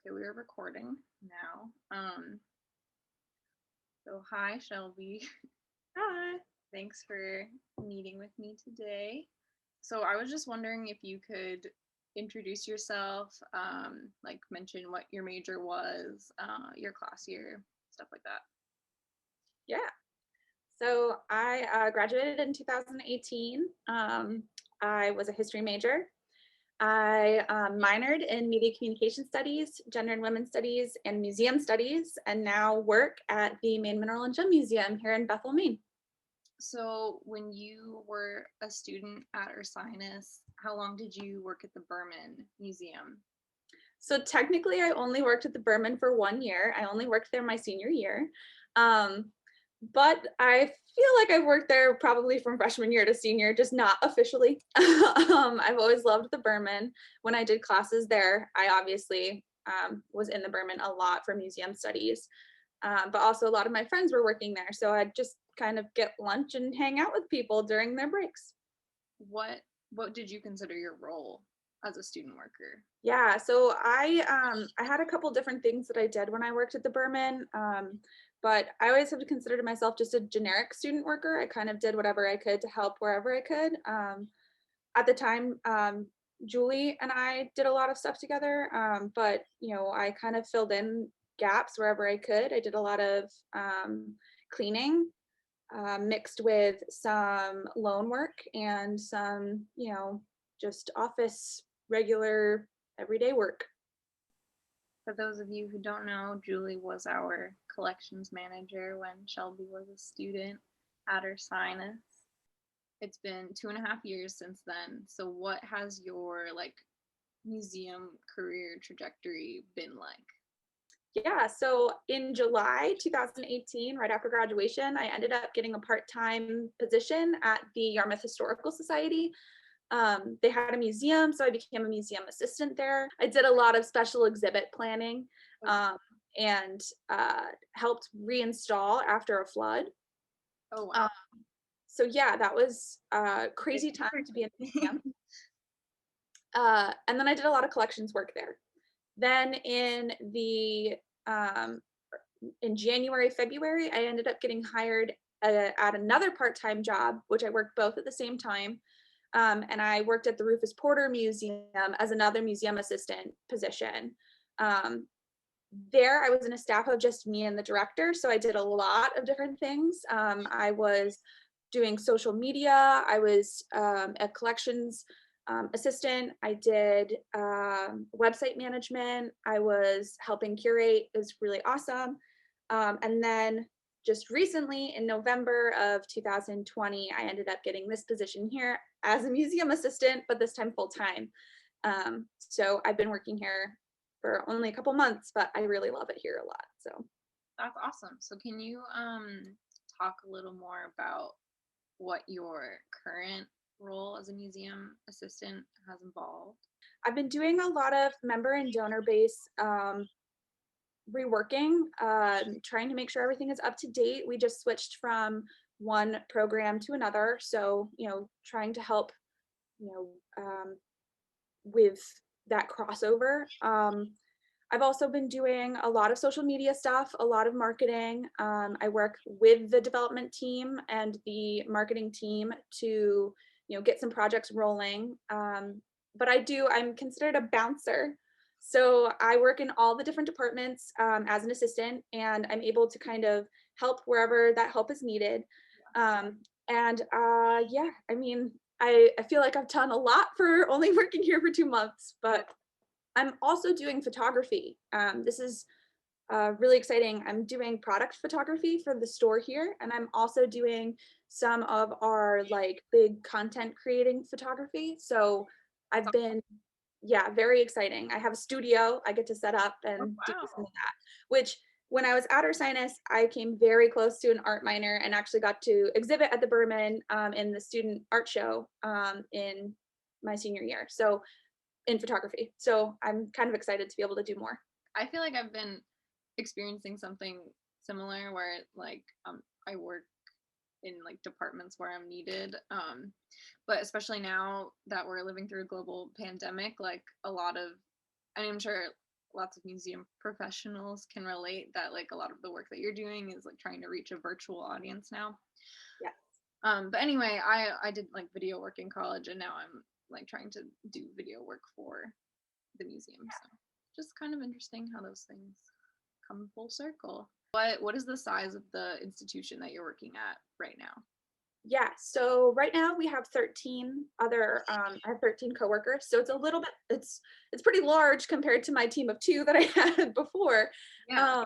Okay, we are recording now. So hi Shelby. Hi. Thanks for meeting with me today. So I was just wondering if you could introduce yourself, like mention what your major was, your class year, stuff like that. Yeah. So I graduated in 2018. I was a history major. I minored in media communication studies, gender and women's studies, and museum studies, and now work at the Maine Mineral Gem Museum here in Bethel, Maine. So when you were a student at Ursinus, how long did you work at the Berman Museum? So technically, I only worked at the Berman for 1 year. I only worked there my senior year. But I feel like I've worked there probably from freshman year to senior, just not officially. I've always loved the Berman. When I did classes there, I obviously was in the Berman a lot for museum studies. But also a lot of my friends were working there. So I'd just kind of get lunch and hang out with people during their breaks. What what did you consider your role as a student worker? Yeah, so I had a couple different things that I did when I worked at the Berman, but I always have considered myself just a generic student worker. I kind of did whatever I could to help wherever I could. At the time, Julie and I did a lot of stuff together, but I kind of filled in gaps wherever I could. I did a lot of cleaning, mixed with some loan work and some, just office regular everyday work. For those of you who don't know, Julie was our collections manager when Shelby was a student at Ursinus. It's been 2.5 years since then. So what has your museum career trajectory been like? Yeah, so in July 2018, right after graduation, I ended up getting a part-time position at the Yarmouth Historical Society. They had a museum, so I became a museum assistant there. I did a lot of special exhibit planning and helped reinstall after a flood. Oh wow. So yeah, that was a crazy time to be in a museum. And then I did a lot of collections work there. Then in January, February, I ended up getting hired at another part-time job, which I worked both at the same time. And I worked at the Rufus Porter Museum as another museum assistant position. There, I was in a staff of just me and the director, so I did a lot of different things. I was doing social media. I was a collections assistant. I did website management. I was helping curate. It was really awesome. And then just recently in November of 2020, I ended up getting this position here as a museum assistant, but this time full time. So I've been working here for only a couple months, but I really love it here a lot. So That's awesome. So can you talk a little more about what your current role as a museum assistant has involved? I've been doing a lot of member and donor base reworking, trying to make sure everything is up to date. We just switched from one program to another. So, trying to help, you know, with that crossover. I've also been doing a lot of social media stuff, a lot of marketing. I work with the development team and the marketing team to, get some projects rolling. But I'm considered a bouncer. So I work in all the different departments as an assistant, and I'm able to kind of help wherever that help is needed. Yeah, I mean, I feel like I've done a lot for only working here for 2 months, but I'm also doing photography. This is really exciting. I'm doing product photography for the store here, and I'm also doing some of our big content creating photography. So I've been, yeah, very exciting. I have a studio I get to set up Oh and do some wow. of that, which when I was at Ursinus, I came very close to an art minor and actually got to exhibit at the Berman in the student art show in my senior year. So in photography. So I'm kind of excited to be able to do more. I feel like I've been experiencing something similar where I work in departments where I'm needed. But especially now that we're living through a global pandemic, like a lot of, and I'm sure lots of museum professionals can relate that like a lot of the work that you're doing is like trying to reach a virtual audience now. Yeah. But anyway, I did like video work in college, and now I'm like trying to do video work for the museum. So just kind of interesting how those things come full circle. What is the size of the institution that you're working at right now? Yeah, so right now we have 13 other, I have 13 coworkers, so it's a little bit, it's pretty large compared to my team of 2 that I had before. Yeah. Um,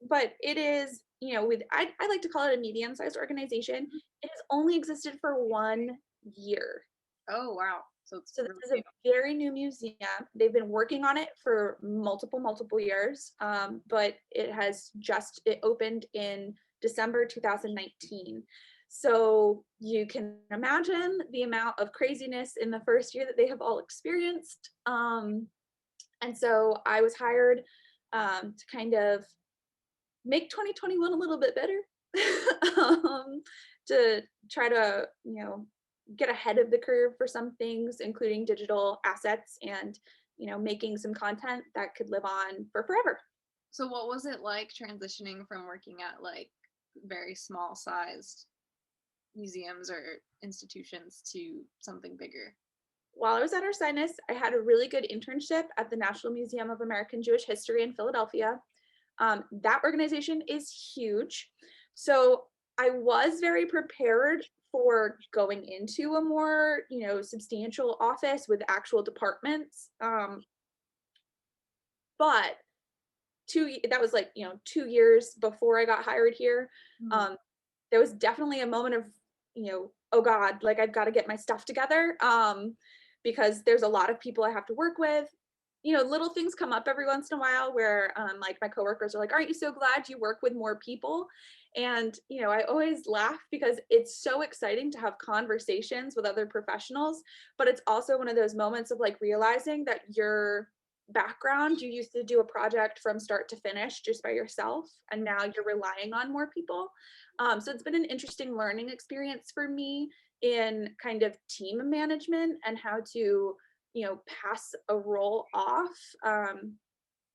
but it is, with, I like to call it a medium-sized organization. It has only existed for 1 year. Oh wow. So it's So really this is new. a very new museum. They've been working on it for multiple years, but it opened in December 2019. So you can imagine the amount of craziness in the first year that they have all experienced. And so I was hired to kind of make 2021 a little bit better, to try to, get ahead of the curve for some things, including digital assets and, making some content that could live on for forever. So what was it like transitioning from working at like very small sized museums or institutions to something bigger? While I was at Ursinus, I had a really good internship at the National Museum of American Jewish History in Philadelphia. That organization is huge. So I was very prepared for going into a more, substantial office with actual departments. But that was like, 2 years before I got hired here. Mhm. Um, there was definitely a moment of, oh God, like I've got to get my stuff together. Because there's a lot of people I have to work with. Little things come up every once in a while where like my coworkers are like, aren't you so glad you work with more people? And, I always laugh because it's so exciting to have conversations with other professionals, but it's also one of those moments of like realizing that your background, you used to do a project from start to finish just by yourself, and now you're relying on more people. So it's been an interesting learning experience for me in kind of team management and how to, pass a role off. I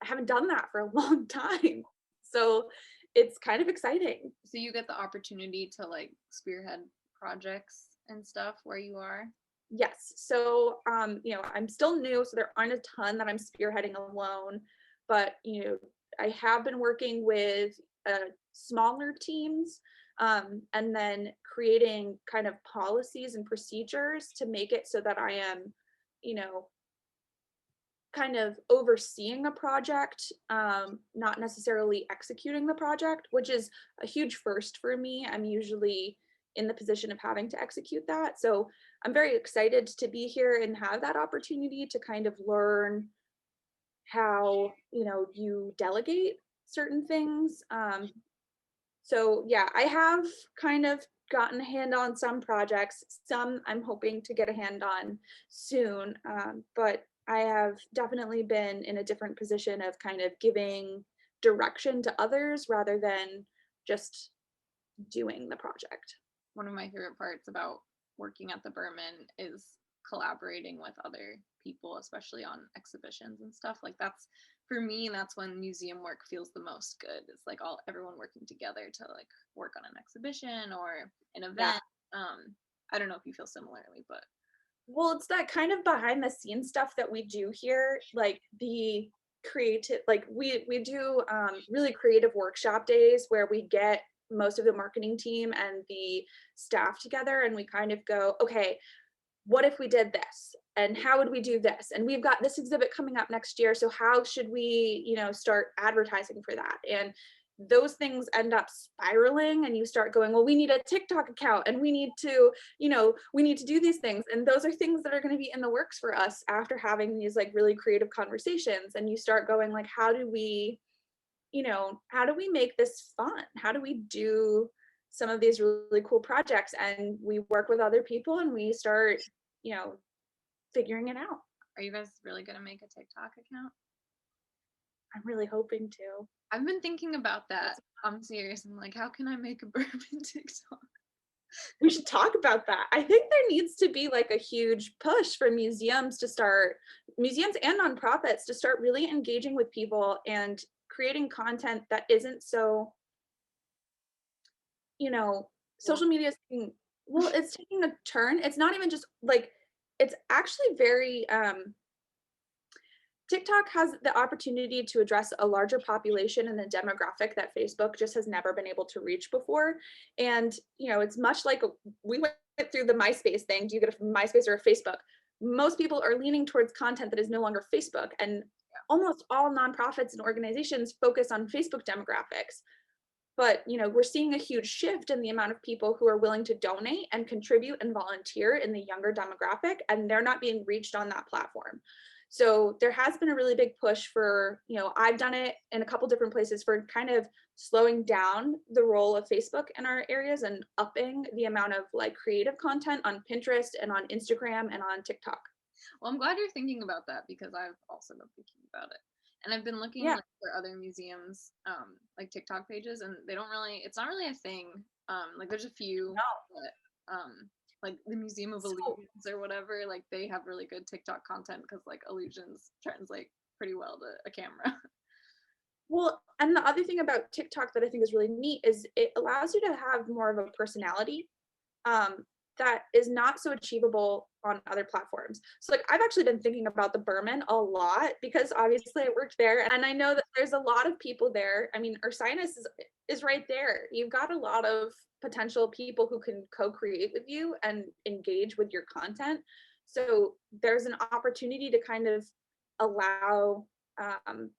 haven't done that for a long time. So it's kind of exciting. So you get the opportunity to like spearhead projects and stuff where you are? Yes. So, I'm still new, so there aren't a ton that I'm spearheading alone, but, I have been working with smaller teams, and then creating kind of policies and procedures to make it so that I am, you know, kind of overseeing a project, not necessarily executing the project, which is a huge first for me. I'm usually in the position of having to execute that. So I'm very excited to be here and have that opportunity to kind of learn how, you delegate certain things. So yeah, I have kind of gotten a hand on some projects. Some I'm hoping to get a hand on soon. But I have definitely been in a different position of kind of giving direction to others rather than just doing the project. One of my favorite parts about working at the Berman is collaborating with other people, especially on exhibitions and stuff. Like that's for me, that's when museum work feels the most good. It's like everyone working together to like work on an exhibition or an Yeah. event. I don't know if you feel similarly, but Well, it's that kind of behind the scenes stuff that we do here, like the creative, like we do really creative workshop days where we get most of the marketing team and the staff together and we kind of go, okay, what if we did this? And how would we do this? And we've got this exhibit coming up next year. So how should we, start advertising for that? And those things end up spiraling and you start going, well, we need a TikTok account and we need to do these things. And those are things that are going to be in the works for us after having these like really creative conversations. And you start going like, how do we make this fun? How do we do some of these really cool projects? And we work with other people and we start, figuring it out. are you guys really gonna make a TikTok account? I'm really hoping to. I've been thinking about that. I'm serious. I'm like, how can I make a Berman TikTok? We should talk about that. I think there needs to be like a huge push for museums and nonprofits to start really engaging with people and creating content that isn't so, you know, Well, social media is taking, well, it's taking a turn. It's not even just like, it's actually very, TikTok has the opportunity to address a larger population and a demographic that Facebook just has never been able to reach before. And, it's much like we went through the MySpace thing. Do you get a MySpace or a Facebook? Most people are leaning towards content that is no longer Facebook. And almost all nonprofits and organizations focus on Facebook demographics. But, we're seeing a huge shift in the amount of people who are willing to donate and contribute and volunteer in the younger demographic, and they're not being reached on that platform. So there has been a really big push for, I've done it in a couple different places for kind of slowing down the role of Facebook in our areas and upping the amount of like creative content on Pinterest and on Instagram and on TikTok. well, I'm glad you're thinking about that because I've also been thinking about it. And I've been looking Yeah. like for other museums, like TikTok pages, and they don't really, it's not really a thing. Like there's a few, No. but like the Museum of So, Illusions or whatever, like they have really good TikTok content because like illusions translate pretty well to a camera. well, and the other thing about TikTok that I think is really neat is it allows you to have more of a personality. Um, that is not so achievable on other platforms. So like I've actually been thinking about the Berman a lot because obviously I worked there and I know that there's a lot of people there. I mean, Ursinus is right there. You've got a lot of potential people who can co-create with you and engage with your content. So there's an opportunity to kind of allow um,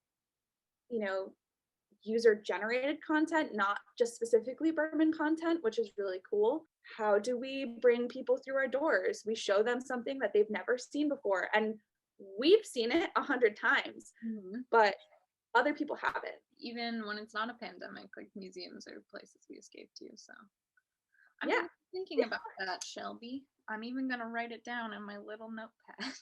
you know, user generated content, not just specifically Berman content, which is really cool. How do we bring people through our doors? We show them something that they've never seen before. And we've seen it 100 times, Mhm. but other people haven't. Even when it's not a pandemic, like museums are places we escape to. So I'm Yeah. thinking about that, Shelby. I'm even gonna write it down in my little notepad.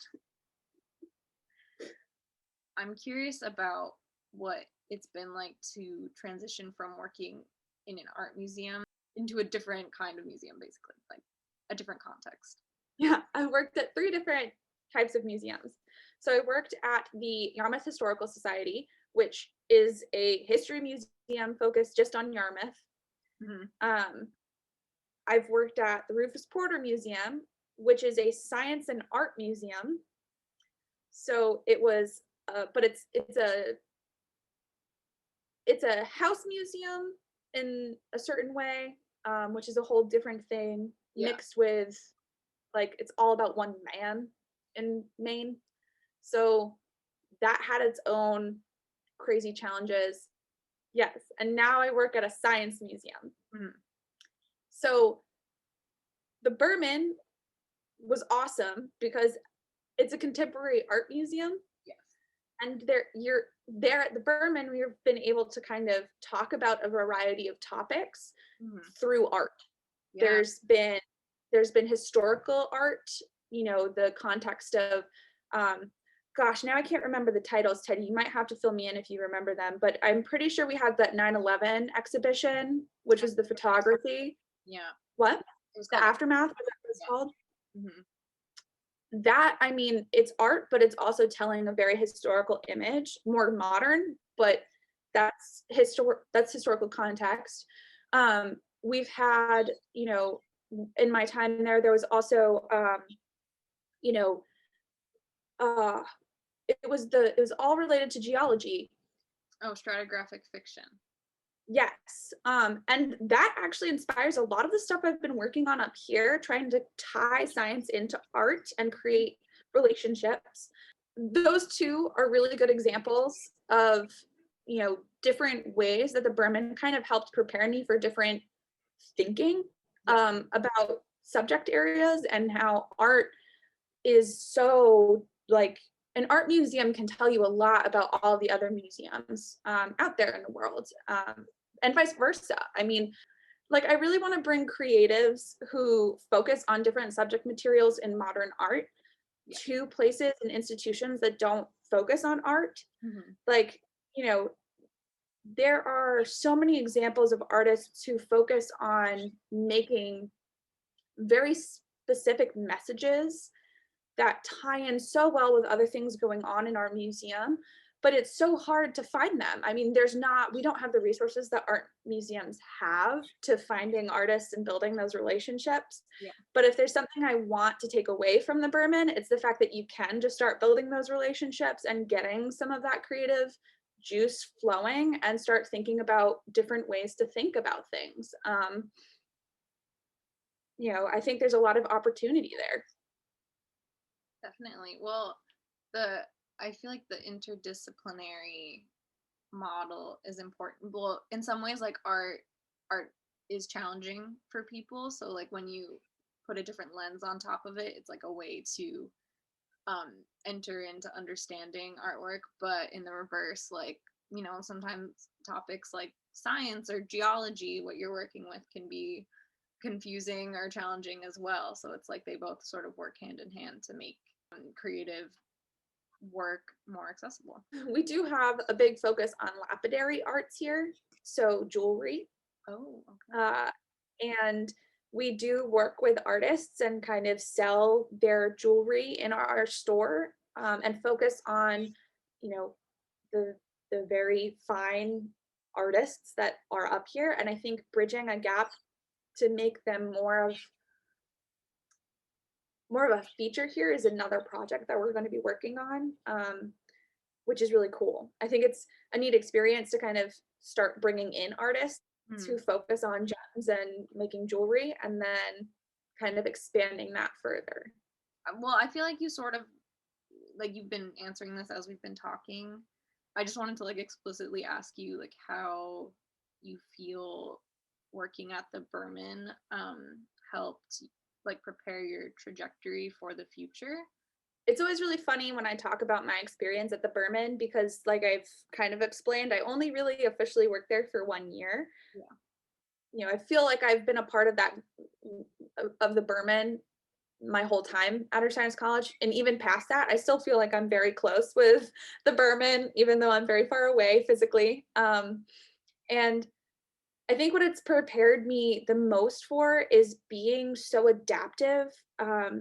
I'm curious about what it's been like to transition from working in an art museum into a different kind of museum, basically, like a different context. Yeah. I worked at 3 different types of museums. So I worked at the Yarmouth Historical Society, which is a history museum focused just on Yarmouth. Mm-hmm. Um, I've worked at the Rufus Porter Museum, which is a science and art museum. So it was, but it's a house museum in a certain way, which is a whole different thing, Yeah. mixed with like it's all about one man in Maine. So that had its own crazy challenges. Yes, and now I work at a science museum. Mm-hmm. So the Berman was awesome because it's a contemporary art museum. Yes. And you're there at the Berman, we've been able to kind of talk about a variety of topics Mm-hmm. through art. Yeah. There's been historical art, the context of gosh, now I can't remember the titles, Teddy. You might have to fill me in if you remember them, but I'm pretty sure we had that 9/11 exhibition, which was the photography. Yeah. What? It was The called aftermath, what it was called? Mm-hmm. That, I mean, it's art, but it's also telling a very historical image, more modern, but that's historical context. We've had, in my time there was also, you know, uh, it was all related to geology. Oh, stratigraphic fiction. Yes. And that actually inspires a lot of the stuff I've been working on up here, trying to tie science into art and create relationships. Those two are really good examples of, different ways that the Berman kind of helped prepare me for different thinking about subject areas and how art is so like an art museum can tell you a lot about all the other museums out there in the world. And vice versa. I mean, like I really want to bring creatives who focus on different subject materials in modern art to places and institutions that don't focus on art. Mm-hmm. Like, there are so many examples of artists who focus on making very specific messages that tie in so well with other things going on in our museum, but it's so hard to find them. I mean, we don't have the resources that art museums have to finding artists and building those relationships. Yeah. But if there's something I want to take away from the Berman, it's the fact that you can just start building those relationships and getting some of that creative juice flowing and start thinking about different ways to think about things. I think there's a lot of opportunity there. Definitely. Well, the I feel like the interdisciplinary model is important. Well, in some ways, like art is challenging for people. So like when you put a different lens on top of it, it's like a way to enter into understanding artwork. But in the reverse, like, sometimes topics like science or geology, what you're working with, can be confusing or challenging as well. So it's like they both sort of work hand in hand to make creative work more accessible. We do have a big focus on lapidary arts here, so jewelry. Oh, okay. And we do work with artists and kind of sell their jewelry in our store, and focus on, you know, the very fine artists that are up here. And I think bridging a gap to make them more of a feature here is another project that we're going to be working on, which is really cool. I think it's a neat experience to kind of start bringing in artists Hmm. to focus on gems and making jewelry, and then kind of expanding that further. Well, I feel like you sort of, like, you've been answering this as we've been talking. I just wanted to like explicitly ask you like how you feel working at the Berman helped like prepare your trajectory for the future. It's always really funny when I talk about my experience at the Berman because, like I've kind of explained, I only really officially worked there for 1 year. Yeah. I feel like I've been a part of that of the Berman my whole time at our science college, and even past that I still feel like I'm very close with the Berman even though I'm very far away physically. And I think what it's prepared me the most for is being so adaptive,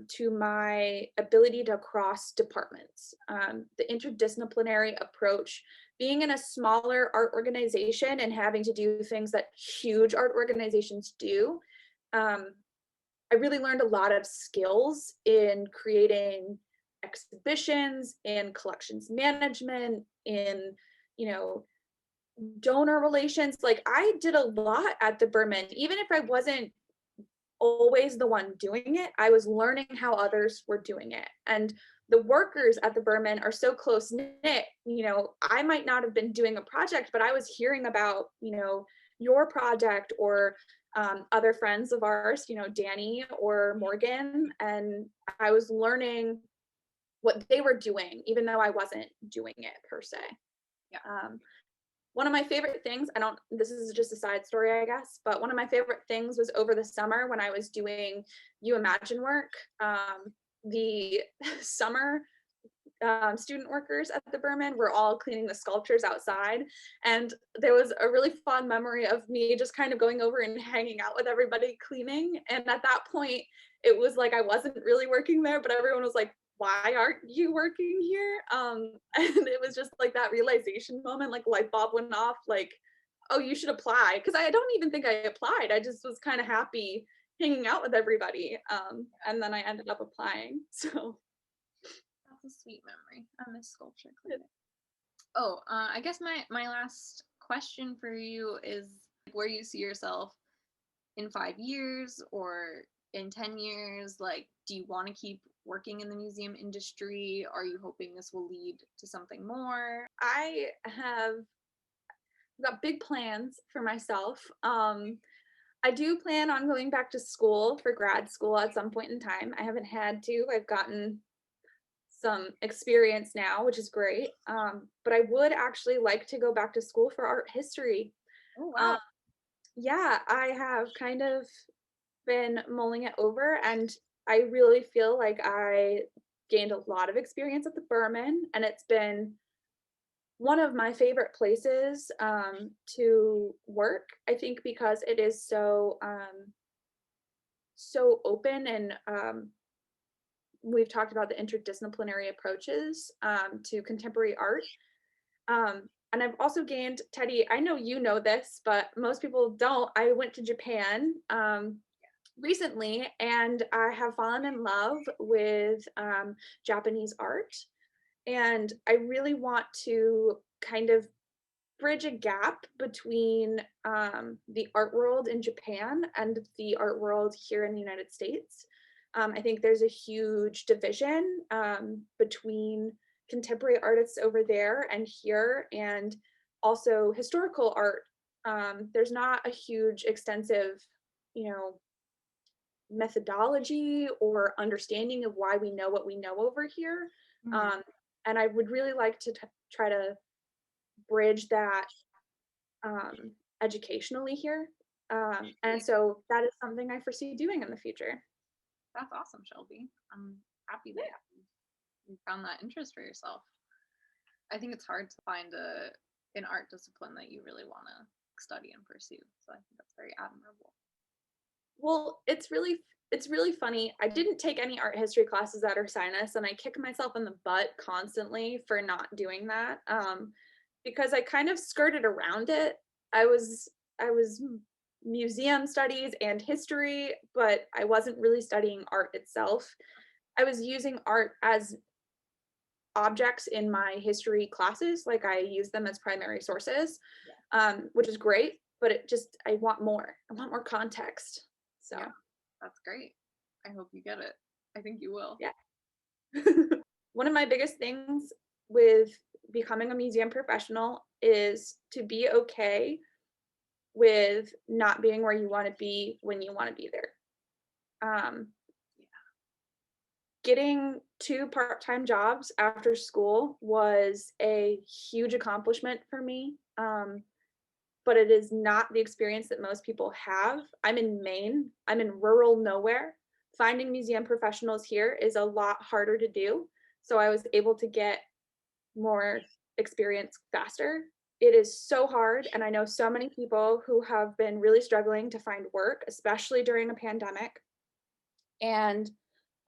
to my ability to cross departments. The interdisciplinary approach, being in a smaller art organization and having to do things that huge art organizations do. um, I really learned a lot of skills in creating exhibitions, in collections management, in, you know, donor relations. Like I did a lot at the Berman, even if I wasn't always the one doing it, I was learning how others were doing it. And the workers at the Berman are so close knit. I might not have been doing a project, but I was hearing about, your project or other friends of ours, Danny or Morgan, and I was learning what they were doing, even though I wasn't doing it per se. Yeah. One of my favorite things, this is just a side story, I guess, but one of my favorite things was over the summer when I was doing You Imagine work. The summer student workers at the Berman were all cleaning the sculptures outside. And there was a really fond memory of me just kind of going over and hanging out with everybody cleaning. And at that point, it was like I wasn't really working there, but everyone was like, why aren't you working here? And it was just like that realization moment, like light bulb went off, like, oh, you should apply. Because I don't even think I applied. I just was kind of happy hanging out with everybody. And then I ended up applying. So That's a sweet memory. I miss sculpture cleaning. Oh, I guess my last question for you is where you see yourself in 5 years or in 10 years. Like, do you want to keep working in the museum industry? Are you hoping this will lead to something more? I have got big plans for myself. I do plan on going back to school for grad school at some point in time. I haven't had to. I've gotten some experience now, which is great. But I would actually like to go back to school for art history. Oh, Um, wow. yeah, I have kind of been mulling it over, and I really feel like I gained a lot of experience at the Berman, and it's been one of my favorite places to work. I think because it is so open, and we've talked about the interdisciplinary approaches to contemporary art. And I've also gained, Teddy, I know you know this, but most people don't. I went to Japan recently, and I have fallen in love with Japanese art. And I really want to kind of bridge a gap between the art world in Japan and the art world here in the United States. I think there's a huge division between contemporary artists over there and here, and also historical art. There's not a huge, extensive, you know, methodology or understanding of why we know what we know over here. Mhm. Um, and I would really like to try to bridge that educationally here. And so that is something I foresee doing in the future. That's awesome, Shelby. I'm happy that Yeah. you found that interest for yourself. I think it's hard to find an art discipline that you really want to study and pursue. So I think that's very admirable. Well, it's really funny. I didn't take any art history classes at Ursinus, and I kick myself in the butt constantly for not doing that. Because I kind of skirted around it. I was museum studies and history, but I wasn't really studying art itself. I was using art as objects in my history classes, like I use them as primary sources, which is great, but I want more. I want more context. So, Yeah, that's great. I hope you get it. I think you will. yeah. One of my biggest things with becoming a museum professional is to be okay with not being where you want to be when you want to be there. Um, Getting 2 part-time jobs after school was a huge accomplishment for me, but it is not the experience that most people have. I'm in Maine. I'm in rural nowhere. Finding museum professionals here is a lot harder to do, so I was able to get more experience faster. It is so hard, and I know so many people who have been really struggling to find work, especially during a pandemic. And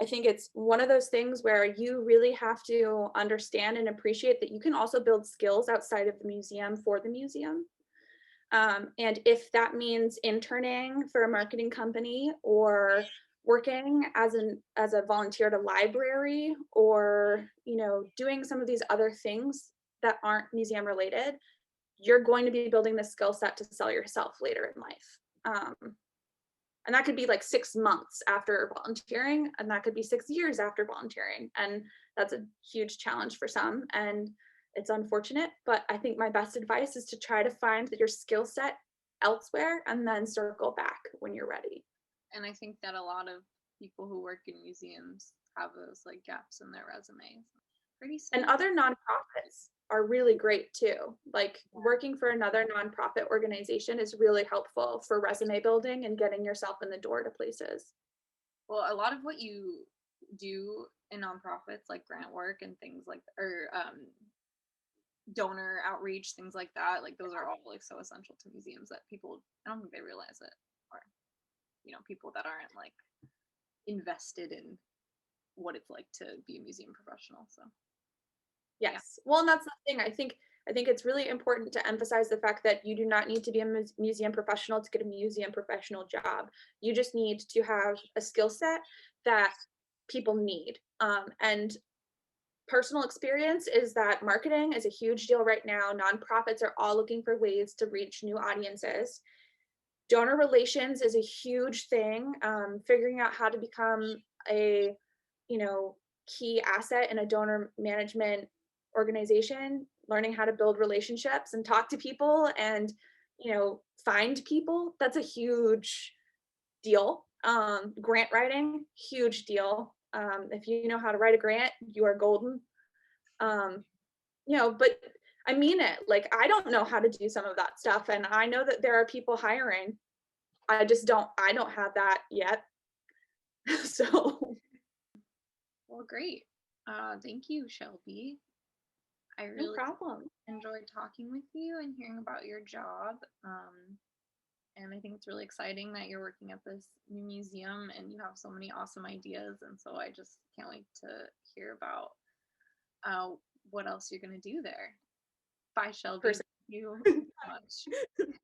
I think it's one of those things where you really have to understand and appreciate that you can also build skills outside of the museum for the museum. And if that means interning for a marketing company, or working as a volunteer at a library, or doing some of these other things that aren't museum related, you're going to be building the skill set to sell yourself later in life. And that could be like 6 months after volunteering, and that could be 6 years after volunteering. And that's a huge challenge for some. And it's unfortunate, but I think my best advice is to try to find your skill set elsewhere and then circle back when you're ready. And I think that a lot of people who work in museums have those like gaps in their resumes. Pretty And sad. other nonprofits are really great too. Like working for another nonprofit organization is really helpful for resume building and getting yourself in the door to places. Well, a lot of what you do in nonprofits, like grant work and things like, or donor outreach, things like that, like those are all like so essential to museums that people, I don't think they realize it, or people that aren't like invested in what it's like to be a museum professional. So yeah. Yes. Well, and that's the thing. I think it's really important to emphasize the fact that you do not need to be a museum professional to get a museum professional job. You just need to have a skill set that people need. And personal experience is that marketing is a huge deal right now. Nonprofits are all looking for ways to reach new audiences. Donor relations is a huge thing. Figuring out how to become a, key asset in a donor management organization, learning how to build relationships and talk to people and, find people. That's a huge deal. Grant writing, huge deal. If you know how to write a grant, you are golden. Um, but I mean it. Like, I don't know how to do some of that stuff, and I know that there are people hiring. I don't have that yet. So, Well, great. Thank you, Shelby. I no really problem. enjoyed talking with you and hearing about your job. And I think it's really exciting that you're working at this new museum and you have so many awesome ideas. And so I just can't wait to hear about what else you're going to do there. Bye, Shelby. Person. Thank you so much.